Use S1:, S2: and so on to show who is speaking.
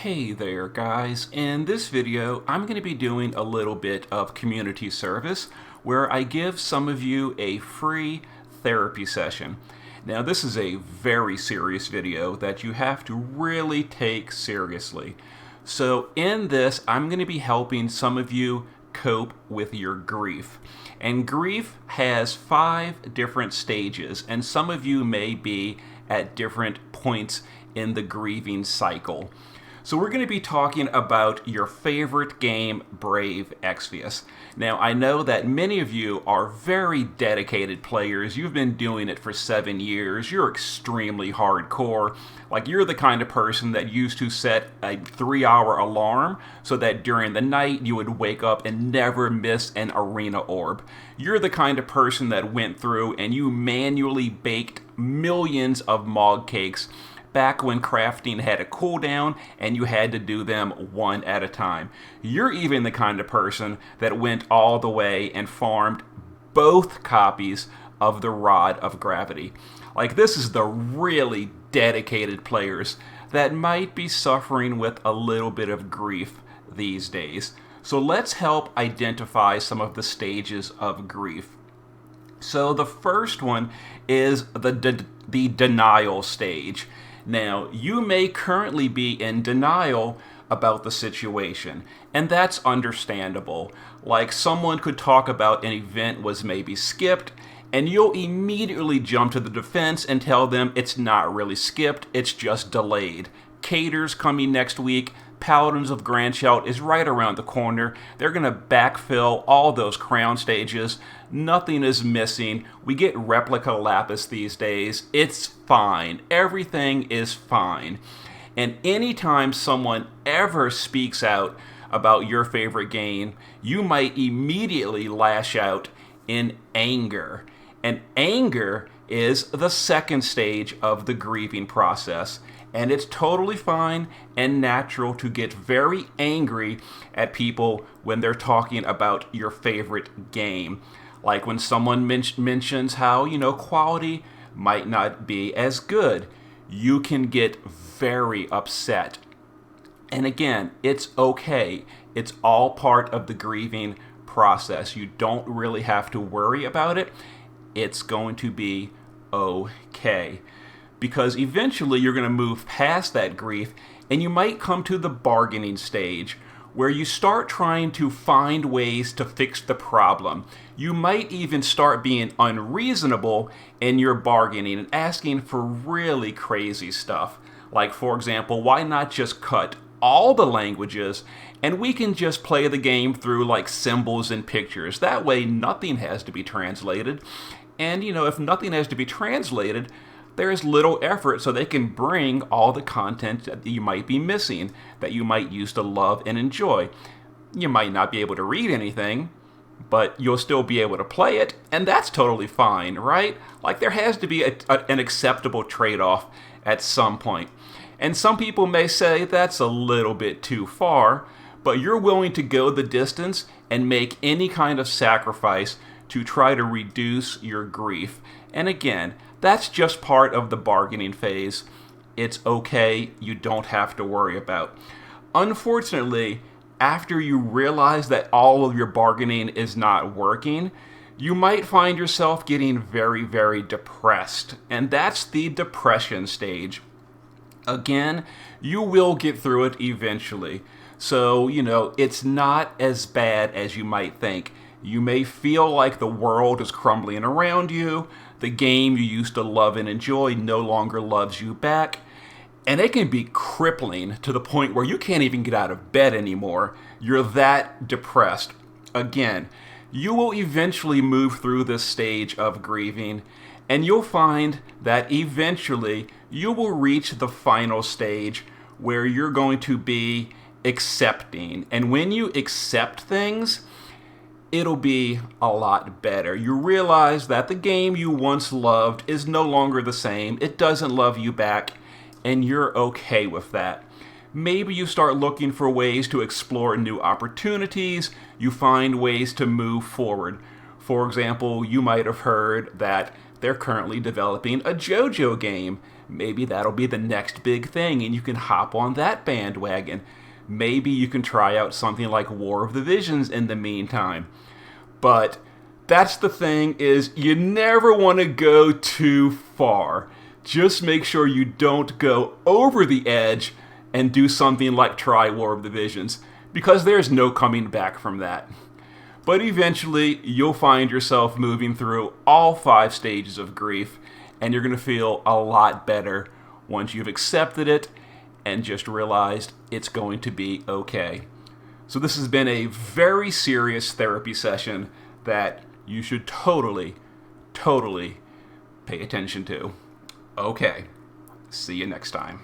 S1: Hey there guys, in this video I'm going to be doing a little bit of community service where I give some of you a free therapy session. Now this is a very serious video that you have to really take seriously. So in this I'm going to be helping some of you cope with your grief. And grief has 5 different stages, and some of you may be at different points in the grieving cycle. So we're going to be talking about your favorite game, Brave Exvius. Now, I know that many of you are very dedicated players. You've been doing it for 7 years. You're extremely hardcore. Like, you're the kind of person that used to set a 3-hour alarm so that during the night you would wake up and never miss an arena orb. You're the kind of person that went through and you manually baked millions of Mog cakes back when crafting had a cooldown and you had to do them one at a time. You're even the kind of person that went all the way and farmed both copies of the Rod of Gravity. Like, this is the really dedicated players that might be suffering with a little bit of grief these days. So let's help identify some of the stages of grief. So the first one is the denial stage. Now, you may currently be in denial about the situation, and that's understandable. Like, someone could talk about an event was maybe skipped, and you'll immediately jump to the defense and tell them it's not really skipped, it's just delayed. Cater's coming next week. Paladins of Grandshelt is right around the corner. They're going to backfill all those crown stages. Nothing is missing. We get replica lapis these days. It's fine. Everything is fine. And anytime someone ever speaks out about your favorite game, you might immediately lash out in anger. And anger is the second stage of the grieving process. And it's totally fine and natural to get very angry at people when they're talking about your favorite game. Like when someone mentions how, quality might not be as good. You can get very upset. And again, it's okay. It's all part of the grieving process. You don't really have to worry about it. It's going to be okay. Because eventually you're going to move past that grief and you might come to the bargaining stage where you start trying to find ways to fix the problem. You might even start being unreasonable in your bargaining and asking for really crazy stuff. Like, for example, why not just cut all the languages and we can just play the game through like symbols and pictures. That way nothing has to be translated. And, if nothing has to be translated, there is little effort, so they can bring all the content that you might be missing, that you might use to love and enjoy. You might not be able to read anything, but you'll still be able to play it, and that's totally fine, right? Like, there has to be an acceptable trade-off at some point. And some people may say that's a little bit too far, but you're willing to go the distance and make any kind of sacrifice to try to reduce your grief. And again, that's just part of the bargaining phase. It's okay. You don't have to worry about. Unfortunately, after you realize that all of your bargaining is not working, you might find yourself getting very, very depressed. And that's the depression stage. Again, you will get through it eventually. So, it's not as bad as you might think. You may feel like the world is crumbling around you. The game you used to love and enjoy no longer loves you back. And it can be crippling to the point where you can't even get out of bed anymore. You're that depressed. Again, you will eventually move through this stage of grieving, and you'll find that eventually you will reach the final stage where you're going to be accepting. And when you accept things, it'll be a lot better. You realize that the game you once loved is no longer the same. It doesn't love you back, and you're okay with that. Maybe you start looking for ways to explore new opportunities. You find ways to move forward. For example, you might have heard that they're currently developing a JoJo game. maybe that'll be the next big thing and you can hop on that bandwagon. Maybe you can try out something like War of the Visions in the meantime. But that's the thing, is you never want to go too far. Just make sure you don't go over the edge and do something like try War of the Visions, because there's no coming back from that. But eventually, you'll find yourself moving through all 5 stages of grief, and you're going to feel a lot better once you've accepted it and just realized it's going to be okay. So this has been a very serious therapy session that you should totally pay attention to. Okay, see you next time.